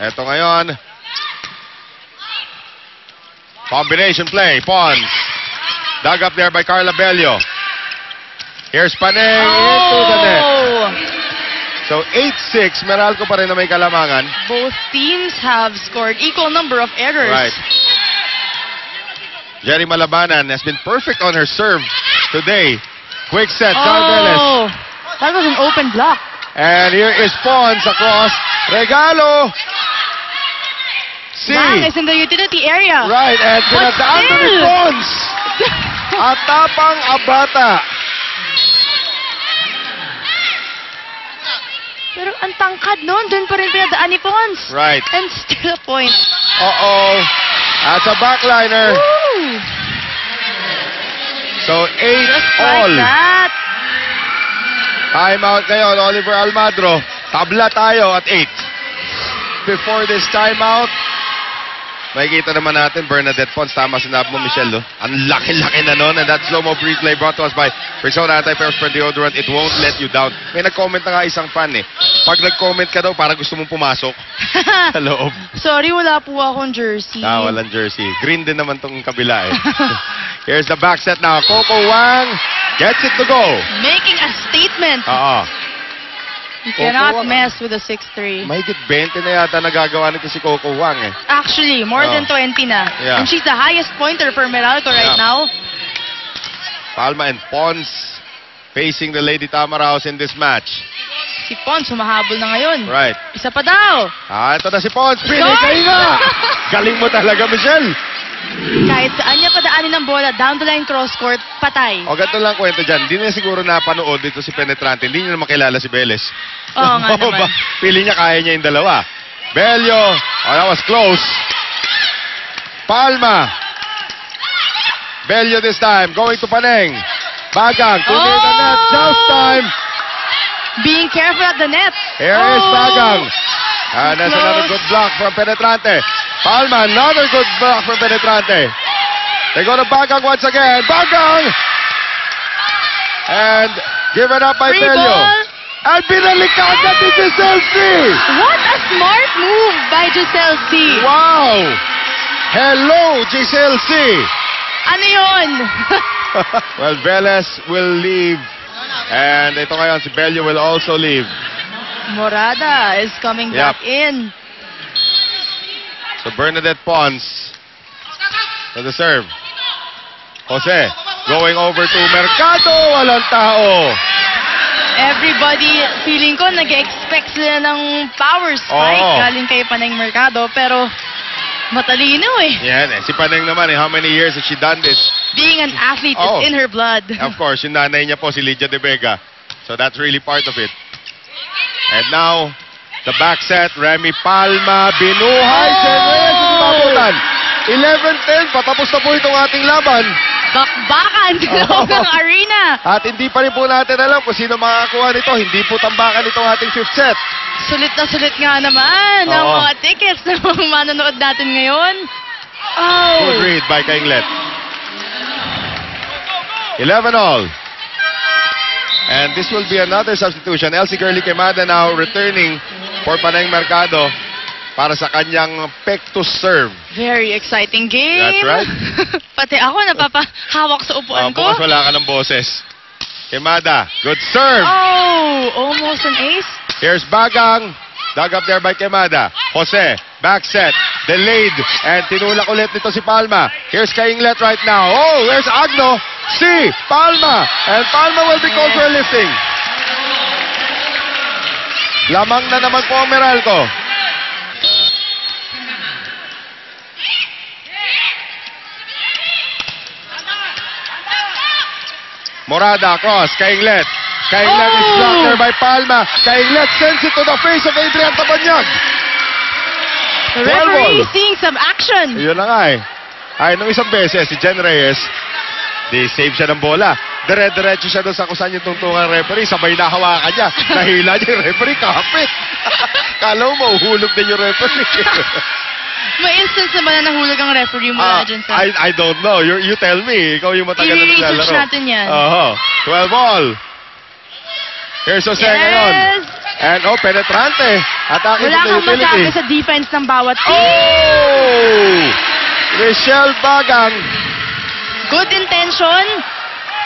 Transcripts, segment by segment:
Eto ngayon. Combination play. Pons. Dug up there by Carla Bello. Here's Paneng into the net. So, 8-6. Meralco pa rin na may kalamangan. Both teams have scored equal number of errors. Right. Jerry Malabanan has been perfect on her serve today. Quick set. Oh, that was an open block. And here is Pons across. Regalo. Bang is in the utility area. Right, and pinadaan to ni Pons. Atapang Abata. Pero ang tangkad nun, dun pa rin pinadaan ni Pons. Right. And still a point. That's a backliner. Woo. So, 8 Just all. like that. Timeout ngayon, Oliver Almadro. Tabla tayo at 8. Before this timeout, makikita naman natin, Bernadette Pons, tama sinabi mo, Michelle, no? Ang laki-laki na nun, and that slow-mo replay brought to us by Rexona Anti-Perspire Deodorant. It won't let you down. May nag-comment na nga isang fan, eh. Pag nag-comment ka daw, para gusto mong pumasok sa loob. Sorry, wala po akong jersey. Walang jersey. Green din naman tong kabila, eh. Here's the back set now. Coco Wang gets it to go. Making a statement. You cannot mess with a 6'3". Mahigit 20 na yata nagagawa nito si Coco Wang, eh. Actually, more than 20 na. Yeah. And she's the highest pointer for Meralco right now. Palma and Pons facing the Lady Tamaraos in this match. Si Pons humahabol na ngayon. Right. Isa pa daw. Ito na si Pons. Pinigay na! Galing mo talaga, Michelle. Kahit saan niya padaanin ng bola, down the line cross court, patay. O, ganito lang kwento dyan. Hindi na siguro napanood dito si Penetrante. Hindi niya na makilala si Beles. Oo nga naman. Pili niya, kaya niya yung dalawa. Bello. That was close. Palma. Bello this time. Going to Paneng. Bagang. To near the net. Just time. Being careful at the net. Here is Bagang. And that's another good block from Penetrante. Palma, another good block from Penetrante. They go to Bagang once again. Bagang! And given up by Free Bello. ball. And binalikan na ni Giselle C. What a smart move by Giselle C. Wow! Hello, Giselle C. Ano yun? Well, Velez will leave. And ito ngayon, si Bello will also leave. Morada is coming back in. So Bernadette Pons to the serve. Jose going over to Mercado. Walang tao. Everybody, feeling ko, nag-expect sila ng power spike galing kay Paneng Mercado, pero matalino eh. Yan eh. Si Paneng naman eh. How many years has she done this? Being an athlete is in her blood. Of course, yung nanay niya po si Lydia De Vega. So that's really part of it. And now, the back set, Remy Palma, binuhay, Chenreyes, hindi mabutan. 11-10, patapos na po itong ating laban. Bakbakan sa loob ng arena. At hindi pa rin po natin alam kung sino makakakuha nito. Hindi po tambakan itong ating fifth set. Sulit na sulit nga naman ang mga tickets na mga manonood natin ngayon. Good read by Kainglet. 11-all. And this will be another substitution. Elsie Girly Quemada now returning for Paneng Mercado para sa kanyang pectus serve. Very exciting game. That's right. Pati ako napapahawak sa upuan ko. Bukas wala ka ng boses. Quemada, good serve. Almost an ace. Here's Bagang. Dug up there by Quemada. Jose, back set. Delayed. And tinulak ulit nito si Palma. Here's Kainglet right now. There's Agno. Palma. And Palma will be called for a lifting. Lamang na naman po ang Meralco. Morada across. Kainglet. Kainglet is blocked there by Palma. Kainglet sends it to the face of Adrian Tabanyag. The referee seeing some action. Yun na nga eh. Nung isang beses, si Jen Reyes, save siya ng bola. Dire-diretso siya doon sa kung saan yung tungtungan referee. Sabay na hawakan niya. Nahila niya yung referee. Kapit. Kala mo, mahuhulog din yung referee. May instance naman na nahulog ang referee mula dyan sa... I don't know. You tell me. Ikaw yung matagal na naglalaro. I-research natin yan. 12 all. Here's Jose ngayon. And penetrante. Atake Wala from the kang masabi utility. sa defense ng bawat team. Oh! Michelle Bagang. Good intention,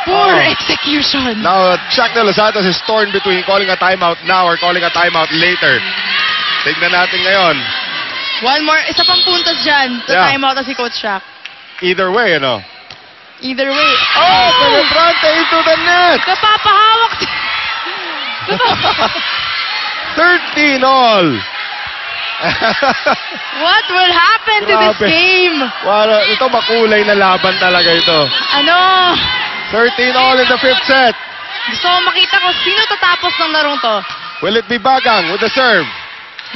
poor Oh. execution. Now, Chuck De Los Santos is torn between calling a timeout now or calling a timeout later. Tignan natin ngayon. One more, isa pang puntos dyan. Yeah. Timeout na si Coach Shaq. Either way, ano? Either way. Oh! Penetrante into the net! Napapahawak. 13 all! What will happen to this Grabe. game? Ito makulay na laban talaga ito. Ano? 13 all in the fifth set. Gusto ko makita ko sino tatapos ng larong to. Will it be Bagang with the serve?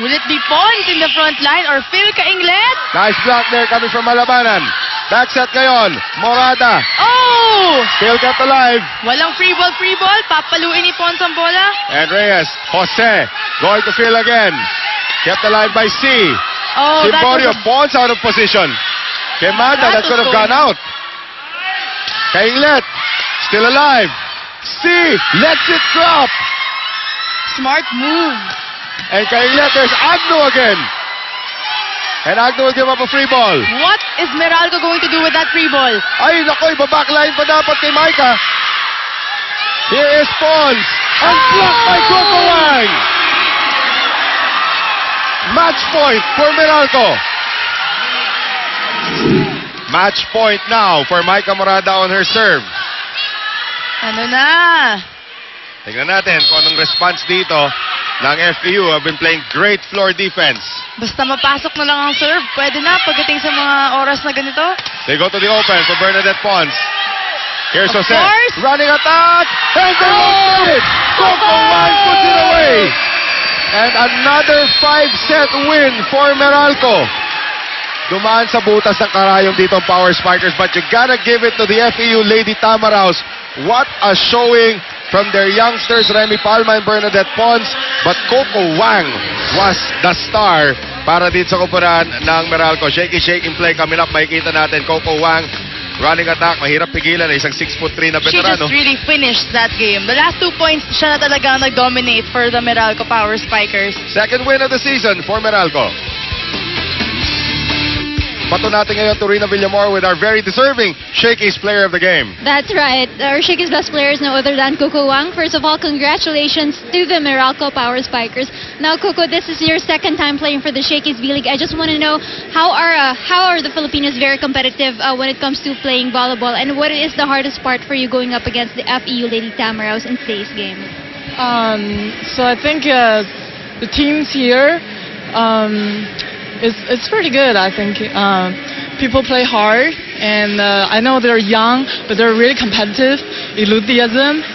Will it be Pons in the front line or Phil Kainglet? Nice block there coming from Malabanan. Back set ngayon. Morada. Oh! Still kept alive. Walang free ball. Papaluin ni Pons ang bola. And Reyes. Jose. Going to Phil again. Kept alive by C. Oh, that Simborio. was Pons out of position. Quemada. That was could have going- gone out. Kainglet. Still alive. C. Lets it drop. smart move. And Kainglet, there's Agno again. And Agno will give up a free ball. What is Meralco going to do with that free ball? Ay, naku, ibabackline pa dapat kay Micah. Here is Pons. And blocked by Coco Wang. Match point for Meralco. Match point now for Micah Morada on her serve. Ano na? Tingnan natin kung anong response dito ng FPU. Have been playing great floor defense. Basta mapasok na lang ang serve. Pwede na pagdating sa mga oras na ganito. They go to the open for Bernadette Pons. Here's Of Jose. course. Running attack. And they won't get it. Coco Wang puts it away. And another 5-set win for Meralco. Dumaan sa butas ng karayom dito ang Power Spikers, but you gotta give it to the FEU Lady Tamaraws. What a showing from their youngsters, Remy Palma and Bernadette Pons. But Coco Wang was the star para dito sa kupunan ng Meralco. Shaky play coming up. Makikita natin Coco Wang running attack. Mahirap pigilan na isang 6'3" na She veterano. just really finished that game. The last 2 points, siya na talaga nag-dominate for the Meralco Power Spikers. Second win of the season for Meralco. Bato natin ngayon to Rina Villamor with our very deserving Shakey's player of the game. That's right. Our Shakey's best player is no other than Coco Wang. First of all, congratulations to the Meralco Power Spikers. Now, Coco, this is your second time playing for the Shakey's V-League. I just want to know how are the Filipinos very competitive when it comes to playing volleyball, and what is the hardest part for you going up against the FEU Lady Tamaraws in today's game? So I think the teams here, it's pretty good. I think people play hard, and I know they're young, but they're really competitive, enthusiasm.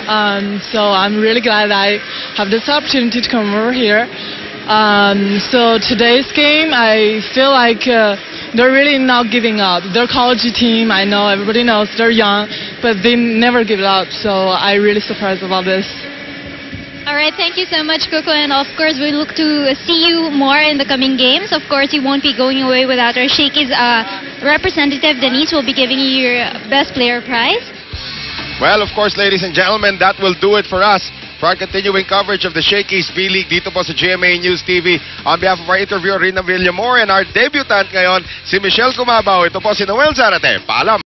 So I'm really glad I have this opportunity to come over here. So today's game, I feel like they're really not giving up. They're college team. I know everybody knows they're young, but they never give up. So I'm really surprised about this. All right, thank you so much, Coco. And of course, we look to see you more in the coming games. Of course, you won't be going away without our Shakey's representative, Denise, will be giving you your Best Player prize. Well, of course, ladies and gentlemen, that will do it for us for our continuing coverage of the Shakey's V-League dito po sa GMA News TV. On behalf of our interviewer, Rina Villamor, and our debutant ngayon, si Michelle Cumabaw. Ito po si Noel Zarate. Paalam!